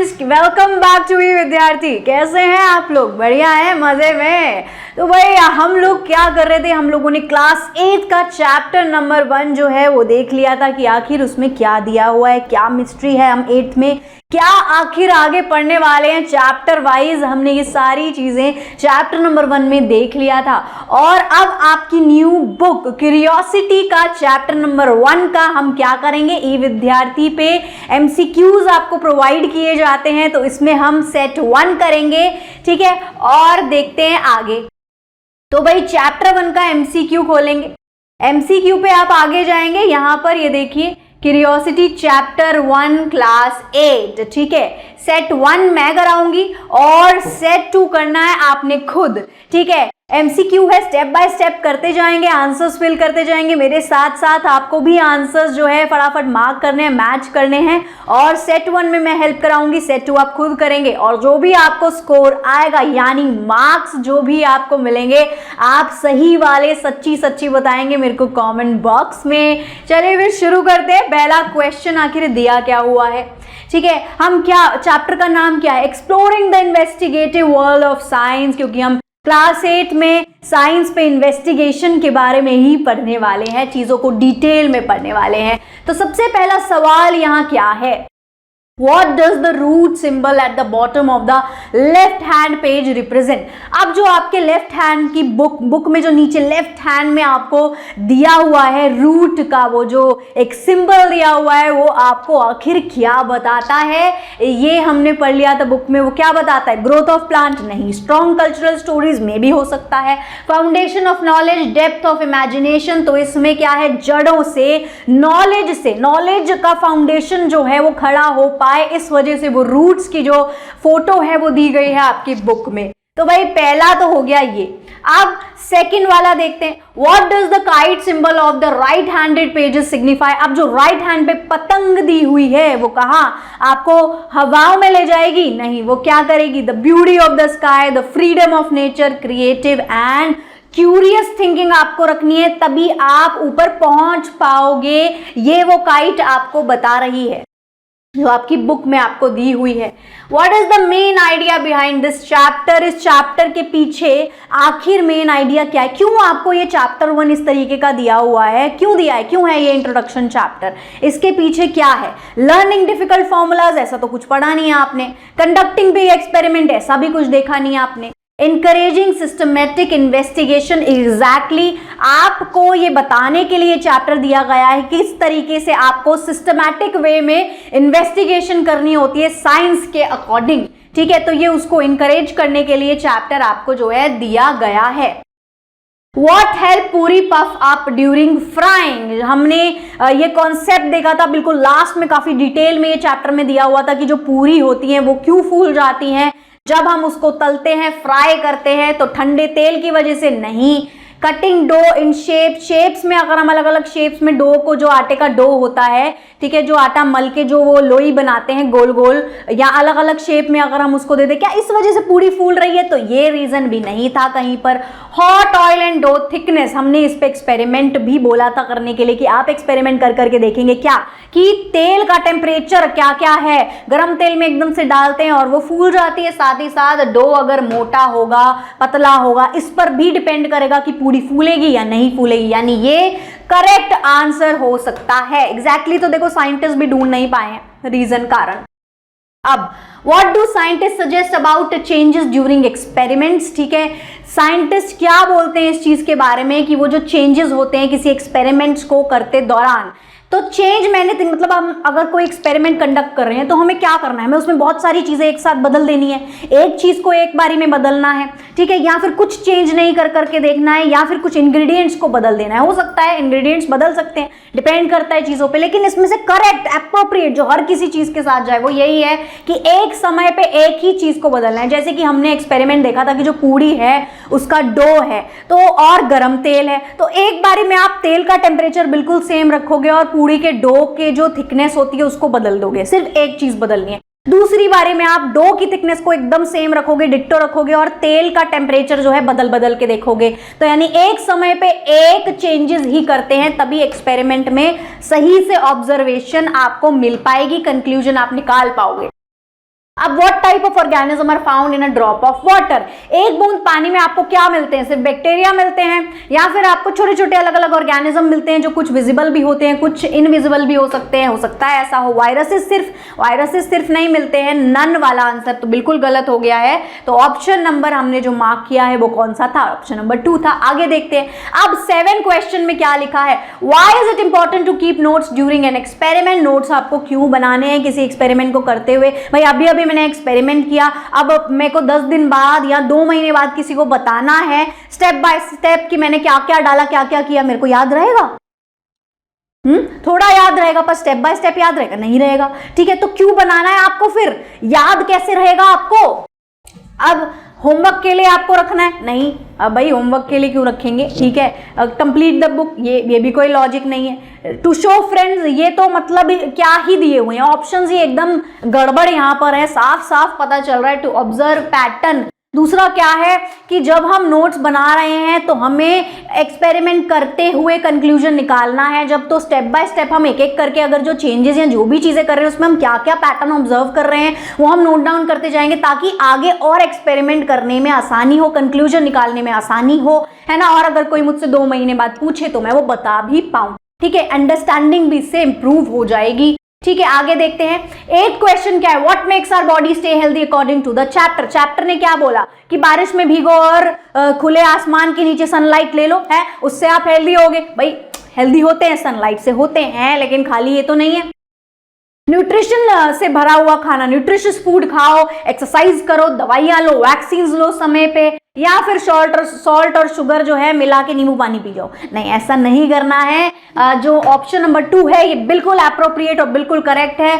Friends, welcome back to you Vidyarthi. कैसे हैं आप लोग? बढ़िया है, मजे में। तो भाई हम लोग क्या कर रहे थे, हम लोगों ने क्लास 8 का चैप्टर नंबर 1 जो है वो देख लिया था कि आखिर उसमें क्या दिया हुआ है, क्या मिस्ट्री है, हम 8th में क्या आखिर आगे पढ़ने वाले हैं। चैप्टर वाइज हमने ये सारी चीजें चैप्टर नंबर 1 में देख लिया था। और अब आपकी न्यू बुक क्यूरियोसिटी का चैप्टर नंबर 1 का हम क्या करेंगे, ई विद्यार्थी पे एमसीक्यूज आपको प्रोवाइड किए जाते हैं, तो इसमें हम सेट 1 करेंगे, ठीक है। और देखते हैं आगे। तो भाई चैप्टर 1 का एमसीक्यू खोलेंगे, एमसीक्यू पे आप आगे जाएंगे, यहां पर ये देखिए क्यूरियोसिटी चैप्टर 1 क्लास 8, ठीक है। सेट 1 मैं कराऊंगी और सेट 2 करना है आपने खुद, ठीक है। एमसीक्यू है, स्टेप बाय स्टेप करते जाएंगे, आंसर्स फिल करते जाएंगे मेरे साथ साथ। आपको भी आंसर्स जो है फटाफट मार्क करने हैं, मैच करने हैं। और सेट 1 में मैं हेल्प कराऊंगी, सेट 2 आप खुद करेंगे। और जो भी आपको स्कोर आएगा यानी मार्क्स जो भी आपको मिलेंगे, आप सही वाले सच्ची सच्ची बताएंगे मेरे को कमेंट बॉक्स में। चलिए फिर शुरू करते हैं। पहला क्वेश्चन आखिर दिया क्या हुआ है, ठीक है। हम क्या, चैप्टर का नाम क्या है, exploring the investigative world of science, क्योंकि हम क्लास 8 में साइंस पे इन्वेस्टिगेशन के बारे में ही पढ़ने वाले हैं, चीजों को डिटेल में पढ़ने वाले हैं। तो सबसे पहला सवाल यहाँ क्या है, What does the root symbol at the bottom of the left hand page represent? अब जो आपके लेफ्ट हैंड की बुक में जो नीचे लेफ्ट हैंड में आपको दिया हुआ है रूट का वो जो एक सिंबल दिया हुआ है, वो आपको आखिर क्या बताता है, ये हमने पढ़ लिया था बुक में। वो क्या बताता है, ग्रोथ ऑफ प्लांट नहीं, स्ट्रॉन्ग कल्चरल स्टोरीज में भी हो सकता है, foundation of knowledge, depth of imagination. तो इसमें क्या है, जड़ों से, नॉलेज का फाउंडेशन जो है वो खड़ा हो पाए, इस वजह से वो रूट्स की जो फोटो है वो दी गई है आपकी बुक में। तो भाई पहला तो हो गया ये। अब सेकंड वाला देखते हैं, what does the kite symbol of the right handed pages signify. अब जो राइट हैंड पे पतंग दी हुई है वो कहाँ आपको हवाओं में ले जाएगी, नहीं, वो क्या करेगी, the beauty of the sky, the freedom of nature, creative and curious thinking आपको रखनी है, तभी आप ऊपर पहुंच पाओगे। ये वो काइट आपको बता रही है जो आपकी बुक में आपको दी हुई है। What is the main idea behind this chapter? इस चैप्टर के पीछे आखिर मेन आइडिया क्या है, क्यों आपको ये चैप्टर 1 इस तरीके का दिया हुआ है, क्यों दिया है, क्यों है ये इंट्रोडक्शन चैप्टर, इसके पीछे क्या है। लर्निंग डिफिकल्ट फॉर्मूलाज, ऐसा तो कुछ पढ़ा नहीं है आपने। कंडक्टिंग बिग एक्सपेरिमेंट, ऐसा भी कुछ देखा नहीं है आपने। Encouraging systematic investigation, एग्जैक्टली आपको ये बताने के लिए चैप्टर दिया गया है किस तरीके से आपको सिस्टमैटिक वे में इन्वेस्टिगेशन करनी होती है साइंस के अकॉर्डिंग, ठीक है। तो ये उसको इनकरेज करने के लिए चैप्टर आपको जो है दिया गया है। What help पूरी पफ अप ड्यूरिंग फ्राइंग, हमने ये कॉन्सेप्ट देखा था बिल्कुल लास्ट में, काफी डिटेल में ये चैप्टर में दिया हुआ था कि जो पूरी होती हैं वो क्यों फूल जाती हैं जब हम उसको तलते हैं, फ्राई करते हैं, तो ठंडे तेल की वजह से नहीं। कटिंग डो इन शेप्स में, अगर हम अलग अलग शेप्स में डो को, जो आटे का डो होता है, ठीक है, जो आटा मल के जो वो लोई बनाते हैं गोल गोल या अलग अलग शेप में, अगर हम उसको दे दें, क्या इस वजह से पूरी फूल रही है, तो ये रीजन भी नहीं था कहीं पर। Hot oil and do thickness, हमने इस पे एक्सपेरिमेंट भी बोला था करने के लिए कि आप एक्सपेरिमेंट कर करके देखेंगे क्या कि तेल का टेम्परेचर क्या क्या है। गर्म तेल में एकदम से डालते हैं और वो फूल जाती है, साथ ही साथ डो अगर मोटा होगा, पतला होगा, इस पर भी डिपेंड करेगा कि पूरी फूलेगी या नहीं फूलेगी, यानी ये करेक्ट आंसर हो सकता है। एग्जैक्टली तो देखो साइंटिस्ट भी ढूंढ नहीं पाए हैं रीजन, कारण। अब what do scientist suggest about changes during experiments, ठीक है। साइंटिस्ट क्या बोलते हैं इस चीज के बारे में कि वो जो चेंजेस होते हैं किसी एक्सपेरिमेंट्स को करते दौरान, तो चेंज मैंने मतलब हम अगर कोई एक्सपेरिमेंट कंडक्ट कर रहे हैं तो हमें क्या करना है, हमें उसमें बहुत सारी चीजें एक साथ बदल देनी है, एक चीज को एक बारी में बदलना है, ठीक है, या फिर कुछ चेंज नहीं कर करके देखना है, या फिर कुछ इंग्रेडिएंट्स को बदल देना है। हो सकता है इंग्रेडिएंट्स बदल सकते हैं, डिपेंड करता है चीजों पे, लेकिन इसमें से करेक्ट एप्रोप्रिएट जो हर किसी चीज के साथ जाए वो यही है कि एक समय पे एक ही चीज को बदलना है। जैसे कि हमने एक्सपेरिमेंट देखा था कि जो पूड़ी है उसका डो है तो और गर्म तेल है, तो एक बारी में आप तेल का टेम्परेचर बिल्कुल सेम रखोगे और पूड़ी के डो के जो थिकनेस होती है उसको बदल दोगे, सिर्फ एक चीज बदलनी है। दूसरी बारी में आप डो की थिकनेस को एकदम सेम रखोगे, डिट्टो रखोगे, और तेल का टेम्परेचर जो है बदल बदल के देखोगे। तो यानी एक समय पे एक चेंजेस ही करते हैं, तभी एक्सपेरिमेंट में सही से ऑब्जर्वेशन आपको मिल पाएगी, कंक्लूजन आप निकाल पाओगे। अब what type of organism are found in a drop of water, एक बूंद पानी में आपको क्या मिलते हैं, सिर्फ बैक्टीरिया मिलते हैं या फिर आपको छोटे छोटे अलग अलग ऑर्गेनिज्म मिलते हैं जो कुछ विजिबल भी होते हैं, कुछ इनविजिबल भी हो सकते हैं, हो सकता है ऐसा हो। वायरसेस सिर्फ नहीं मिलते हैं, नन वाला आंसर तो बिल्कुल गलत हो गया है। तो ऑप्शन नंबर हमने जो मार्क किया है वो कौन सा था, ऑप्शन नंबर 2 था। आगे देखते हैं अब 7 क्वेश्चन में क्या लिखा है, why is it important to keep notes during an experiment, notes आपको क्यों बनाने हैं किसी एक्सपेरिमेंट को करते हुए। भाई अभी अभी मैंने एक्सपेरिमेंट किया, अब मेरे को 10 दिन बाद या 2 महीने बाद किसी को बताना है स्टेप बाय स्टेप कि मैंने क्या क्या डाला, क्या क्या किया, मेरे को याद रहेगा? थोड़ा याद रहेगा पर स्टेप बाय स्टेप याद रहेगा? नहीं रहेगा। ठीक है, तो क्यों बनाना है आपको, फिर याद कैसे रहेगा आपको? अब होमवर्क के लिए आपको रखना है? नहीं, अब भाई होमवर्क के लिए क्यों रखेंगे? ठीक है, कंप्लीट द बुक, ये भी कोई लॉजिक नहीं है। टू शो फ्रेंड्स, ये तो मतलब क्या ही दिए हुए हैं ऑप्शंस, ये एकदम गड़बड़ यहाँ पर है, साफ साफ पता चल रहा है। टू ऑब्जर्व पैटर्न, दूसरा क्या है कि जब हम नोट्स बना रहे हैं तो हमें एक्सपेरिमेंट करते हुए कंक्लूजन निकालना है। जब तो स्टेप बाय स्टेप हम एक एक करके अगर जो चेंजेस या जो भी चीजें कर रहे हैं उसमें हम क्या क्या पैटर्न ऑब्जर्व कर रहे हैं वो हम नोट डाउन करते जाएंगे ताकि आगे और एक्सपेरिमेंट करने में आसानी हो, कंक्लूजन निकालने में आसानी हो, है ना। और अगर कोई मुझसे 2 महीने बाद पूछे तो मैं वो बता भी पाऊं। ठीक है, अंडरस्टैंडिंग भी इससे इंप्रूव हो जाएगी। ठीक है, आगे देखते हैं। 8 क्वेश्चन क्या है, what makes our body stay healthy according to the chapter. Chapter ने क्या बोला कि बारिश में भीगो और खुले आसमान के नीचे सनलाइट ले लो, है उससे आप हेल्दी होगे। भाई हेल्दी होते हैं, सनलाइट से होते हैं, लेकिन खाली ये तो नहीं है। न्यूट्रिशन से भरा हुआ खाना, न्यूट्रिशियस फूड खाओ, एक्सरसाइज करो, दवाइयां लो, वैक्सीन लो समय पे, या फिर सॉल्ट और शुगर जो है मिला के नींबू पानी पी जाओ। नहीं, ऐसा नहीं करना है। जो ऑप्शन नंबर 2 है ये बिल्कुल एप्रोप्रिएट और बिल्कुल करेक्ट है।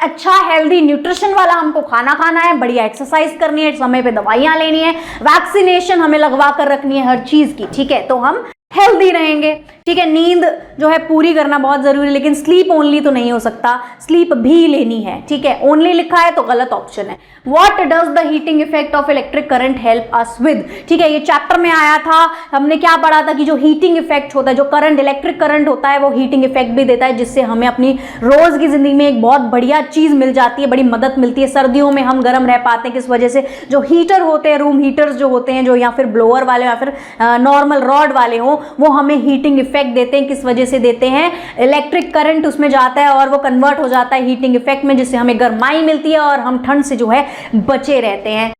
अच्छा हेल्दी न्यूट्रिशन वाला हमको खाना खाना है, बढ़िया एक्सरसाइज करनी है, समय पे दवाइयां लेनी है, वैक्सीनेशन हमें लगवा कर रखनी है हर चीज की। ठीक है, तो हम हेल्दी रहेंगे। ठीक है, नींद जो है पूरी करना बहुत जरूरी है, लेकिन स्लीप ओनली तो नहीं हो सकता, स्लीप भी लेनी है। ठीक है, ओनली लिखा है तो गलत ऑप्शन है। What does the heating effect of electric current help us with. ठीक है, ये चैप्टर में आया था, हमने क्या पढ़ा था कि जो हीटिंग इफेक्ट होता है, जो करंट इलेक्ट्रिक करंट होता है वो हीटिंग इफेक्ट भी देता है, जिससे हमें अपनी रोज की जिंदगी में एक बहुत बढ़िया चीज मिल जाती है, बड़ी मदद मिलती है। सर्दियों में हम गर्म रह पाते हैं किस वजह से, जो हीटर होते हैं, रूम हीटर्स जो होते हैं, जो या फिर ब्लोअर वाले या फिर नॉर्मल रॉड वाले हो, वो हमें हीटिंग इफेक्ट देते हैं। किस वजह से देते हैं? इलेक्ट्रिक करंट उसमें जाता है और वो कन्वर्ट हो जाता है हीटिंग इफेक्ट में, जिससे हमें गर्माई मिलती है और हम ठंड से जो है बचे रहते हैं।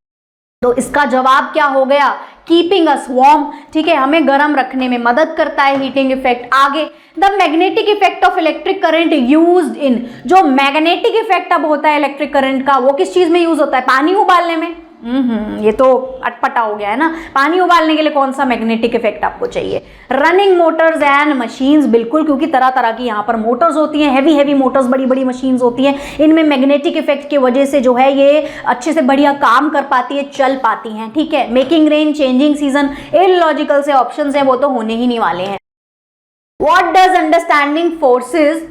तो इसका जवाब क्या हो गया? Keeping us warm. ठीक है, हमें गर्म रखने में मदद करता है हीटिंग इफेक्ट। आगे, the magnetic effect of electric current used in. जो मैग्नेटिक इफेक्ट अब होता है इलेक्ट्रिक करंट का, वो किस चीज में यूज होता है? पानी उबालने में। ये तो अटपटा हो गया है ना। पानी उबालने के लिए कौन सा मैग्नेटिक इफेक्ट आपको चाहिए? रनिंग मोटर्स एंड मशीन्स, बिल्कुल, क्योंकि तरह तरह की यहाँ पर मोटर्स होती हैं, हैवी मोटर्स, बड़ी बड़ी मशीन्स होती हैं, इनमें मैग्नेटिक इफेक्ट की वजह से जो है ये अच्छे से बढ़िया काम कर पाती है, चल पाती हैं। ठीक है, making rain, changing season, illogical से ऑप्शन हैं वो तो होने ही नहीं वाले हैं। What does understanding forces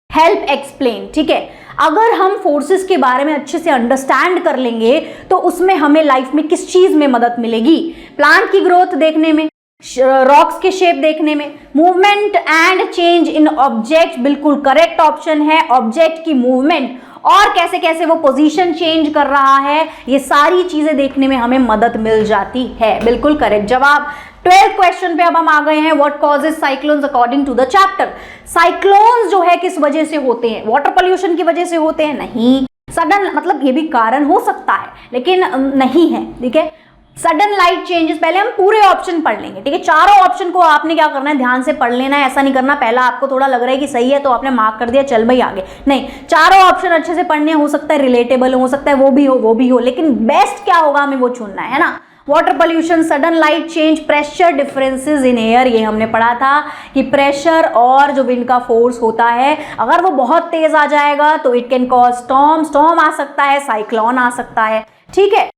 help explain. ठीक है, अगर हम फोर्सेस के बारे में अच्छे से अंडरस्टैंड कर लेंगे तो उसमें हमें लाइफ में किस चीज में मदद मिलेगी? प्लांट की ग्रोथ देखने में, रॉक्स के शेप देखने में, movement and change in object, बिल्कुल करेक्ट ऑप्शन है। ऑब्जेक्ट की मूवमेंट और कैसे कैसे वो पोजीशन चेंज कर रहा है, ये सारी चीजें देखने में हमें मदद मिल जाती है, बिल्कुल करेक्ट जवाब। 12th क्वेश्चन पे अब हम आ गए हैं। What causes cyclones according to the chapter. Cyclones जो है किस वजह से होते हैं? वाटर पोल्यूशन की वजह से होते हैं? नहीं। सडन, मतलब ये भी कारण हो सकता है लेकिन नहीं है। ठीक है, सडन लाइट चेंजेस, पहले हम पूरे ऑप्शन पढ़ लेंगे। ठीक है, चारों ऑप्शन को आपने क्या करना है? ध्यान से पढ़ लेना है। ऐसा नहीं करना पहला आपको थोड़ा लग रहा है कि सही है तो आपने मार्क कर दिया, चल भाई आगे। नहीं, चारों ऑप्शन अच्छे से पढ़ने, हो सकता है रिलेटेबल हो सकता है वो भी हो, लेकिन बेस्ट क्या होगा हमें वो चुनना है ना। Water pollution, sudden light change, pressure differences in air, ये हमने पढ़ा था कि प्रेशर और जो विंड का फोर्स होता है अगर वो बहुत तेज आ जाएगा तो इट कैन कॉज स्टॉर्म आ सकता है, साइक्लोन आ सकता है। ठीक है,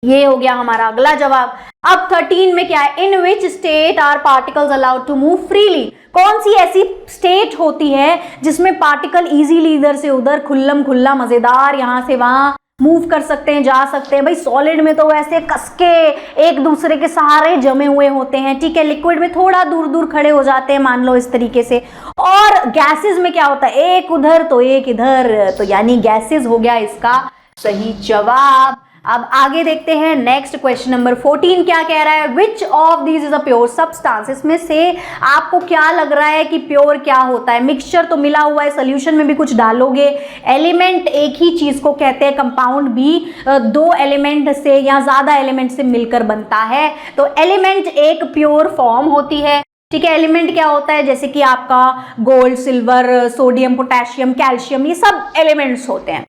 ये हो गया हमारा अगला जवाब। अब 13 में क्या है? In which state are particles allowed to move freely. कौन सी ऐसी स्टेट होती है जिसमें पार्टिकल इजीली इधर से उधर खुल्लम खुल्ला मजेदार यहां से वहां मूव कर सकते हैं, जा सकते हैं? भाई सॉलिड में तो वैसे कसके एक दूसरे के सहारे जमे हुए होते हैं। ठीक है, लिक्विड में थोड़ा दूर दूर खड़े हो जाते हैं, मान लो इस तरीके से। और गैसेस में क्या होता है? एक उधर तो एक इधर, तो यानी गैसेस हो गया इसका सही जवाब। अब आगे देखते हैं नेक्स्ट क्वेश्चन नंबर 14 क्या कह रहा है, which of these is a pure substance. इसमें से आपको क्या लग रहा है कि प्योर क्या होता है। मिक्सचर तो मिला हुआ है, सोल्यूशन में भी कुछ डालोगे। एलिमेंट एक ही चीज को कहते हैं, कंपाउंड भी दो एलिमेंट से या ज्यादा एलिमेंट से मिलकर बनता है, तो एलिमेंट एक प्योर फॉर्म होती है। ठीक है, एलिमेंट क्या होता है, जैसे कि आपका gold, silver, sodium, potassium, calcium, ये सब एलिमेंट्स होते हैं।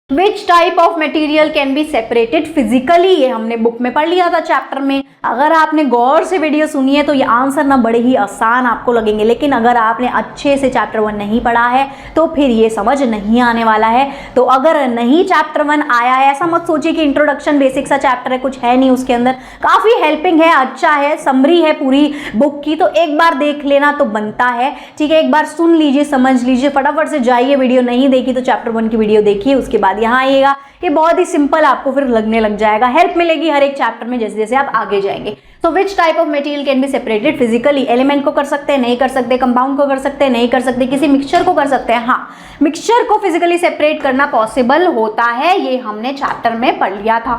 Which type of material can be separated physically, ये हमने बुक में पढ़ लिया था चैप्टर में। अगर आपने गौर से वीडियो सुनी है तो ये आंसर ना बड़े ही आसान आपको लगेंगे, लेकिन अगर आपने अच्छे से चैप्टर 1 नहीं पढ़ा है तो फिर ये समझ नहीं आने वाला है। तो अगर नहीं चैप्टर 1 आया है, ऐसा मत सोचिए कि इंट्रोडक्शन बेसिक सा चैप्टर है, कुछ है नहीं उसके अंदर, काफ़ी हेल्पिंग है, अच्छा है, समरी है पूरी बुक की, तो एक बार देख लेना तो बनता है। ठीक है, एक बार सुन लीजिए, समझ लीजिए, फटाफट से जाइए, वीडियो नहीं देखी तो चैप्टर 1 की वीडियो देखिए, उसके बाद यहाँ आइएगा। ये बहुत ही सिंपल आपको फिर लगने लग जाएगा, हेल्प मिलेगी हर एक चैप्टर में जैसे जैसे आप आगे जाएंगे। तो which type of material can be separated physically, element को कर सकते हैं, नहीं कर सकते, कंपाउंड को कर सकते हैं, नहीं कर सकते, किसी मिक्सचर को कर सकते हैं। हाँ, मिक्सचर को फिजिकली सेपरेट करना पॉसिबल होता है, ये हमने चैप्टर में पढ़ लिया था।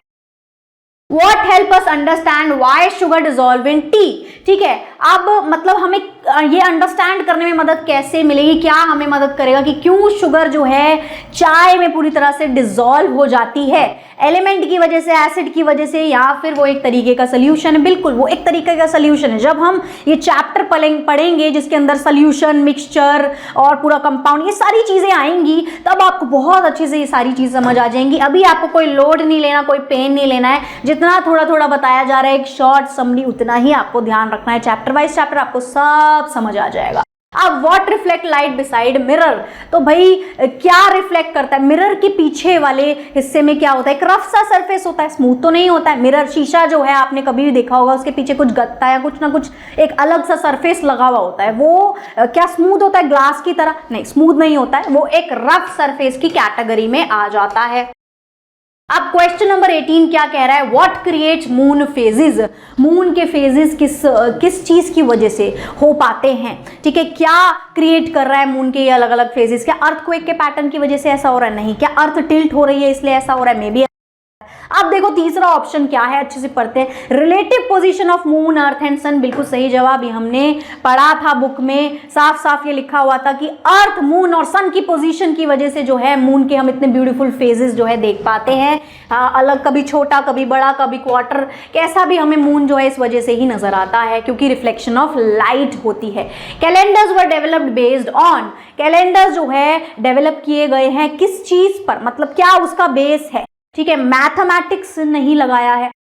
What help us understand why sugar dissolve in tea? ठीक है, अब मतलब हमें ये अंडरस्टैंड करने में मदद कैसे मिलेगी, क्या हमें मदद करेगा कि क्यों शुगर जो है चाय में पूरी तरह से डिसॉल्व हो जाती है, एलिमेंट की वजह से, एसिड की वजह से, या फिर वो एक तरीके का सोल्यूशन है। बिल्कुल वो एक तरीके का सोल्यूशन है। जब हम ये चैप्टर पढ़ेंगे जिसके अंदर सोल्यूशन, मिक्सचर और पूरा कंपाउंड, ये सारी चीजें आएंगी, तब आपको बहुत अच्छे से ये सारी चीज समझ आ जाएंगी। अभी आपको कोई लोड नहीं लेना, कोई पेन नहीं लेना है, जितना थोड़ा थोड़ा बताया जा रहा है, एक शॉर्ट समरी, उतना ही आपको ध्यान रखना है। चैप्टर वाइज चैप्टर आपको सब समझ आ जाएगा। अब what reflect light beside mirror, तो भाई क्या रिफ्लेक्ट करता है, मिरर के पीछे वाले हिस्से में क्या होता है, एक रफ सा सरफेस होता है, स्मूथ तो नहीं होता है। मिरर शीशा जो है आपने कभी भी देखा होगा, उसके पीछे कुछ गत्ता या कुछ ना कुछ एक अलग सा सरफेस लगा हुआ होता है। वो क्या स्मूथ होता है ग्लास की तरह? नहीं, स्मूथ नहीं होता है, वो एक रफ सरफेस की कैटेगरी में आ जाता है। अब क्वेश्चन नंबर 18 क्या कह रहा है, what creates moon phases, moon के फेजेस किस चीज की वजह से हो पाते हैं। ठीक है, क्या क्रिएट कर रहा है मून के ये अलग अलग फेजेस, क्या अर्थक्वेक के पैटर्न की वजह से ऐसा हो रहा है? नहीं। क्या अर्थ टिल्ट हो रही है इसलिए ऐसा हो रहा है? May be. अब देखो तीसरा ऑप्शन क्या है, अच्छे से पढ़ते हैं, relative position of moon, earth and sun. बिल्कुल सही जवाब, ये हमने पढ़ा था बुक में, साफ साफ ये लिखा हुआ था कि अर्थ, मून और सन की पोजीशन की वजह से जो है मून के हम इतने ब्यूटीफुल फेजेस जो है देख पाते हैं। अलग, कभी छोटा, कभी बड़ा, कभी क्वार्टर, कैसा भी हमें मून जो है इस वजह से ही नजर आता है, क्योंकि रिफ्लेक्शन ऑफ लाइट होती है। Calendars were developed based on, calendar जो है डेवलप किए गए हैं किस चीज पर, मतलब क्या उसका बेस है। ठीक है, मैथमेटिक्स नहीं लगाया है,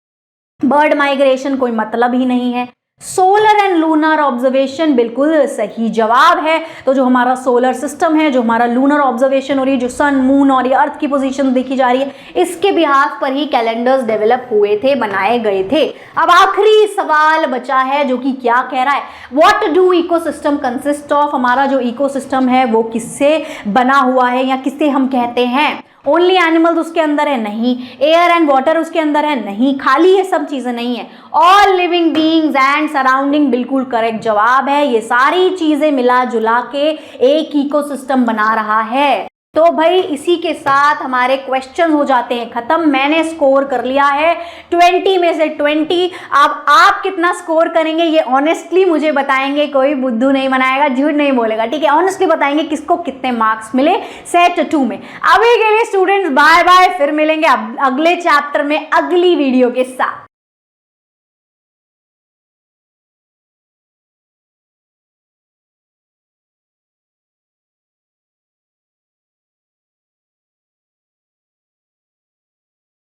बर्ड माइग्रेशन कोई मतलब ही नहीं है। सोलर एंड लूनर ऑब्जर्वेशन बिल्कुल सही जवाब है। तो जो हमारा सोलर सिस्टम है, जो हमारा लूनर ऑब्जर्वेशन हो रही है, जो सन, मून और ये अर्थ की पोजीशन देखी जा रही है, इसके बिहाफ पर ही कैलेंडर्स डेवलप हुए थे, बनाए गए थे। अब आखिरी सवाल बचा है जो कि क्या कह रहा है, what do ecosystem consist of, हमारा जो इकोसिस्टम है वो किससे बना हुआ है या किससे हम कहते हैं। ओनली एनिमल्स उसके अंदर है? नहीं। एयर एंड वाटर उसके अंदर है? नहीं। खाली ये सब चीजें नहीं है, all living beings and surrounding बिल्कुल करेक्ट जवाब है। ये सारी चीजें मिला जुला के एक इकोसिस्टम बना रहा है। तो भाई इसी के साथ हमारे क्वेश्चन हो जाते हैं खत्म। मैंने स्कोर कर लिया है 20 में से 20। अब आप कितना स्कोर करेंगे ये ऑनेस्टली मुझे बताएंगे, कोई बुद्धू नहीं बनाएगा, झूठ नहीं बोलेगा। ठीक है, ऑनेस्टली बताएंगे किसको कितने मार्क्स मिले सेट 2 में। अभी के लिए स्टूडेंट्स बाय बाय, फिर मिलेंगे अगले चैप्टर में अगली वीडियो के साथ।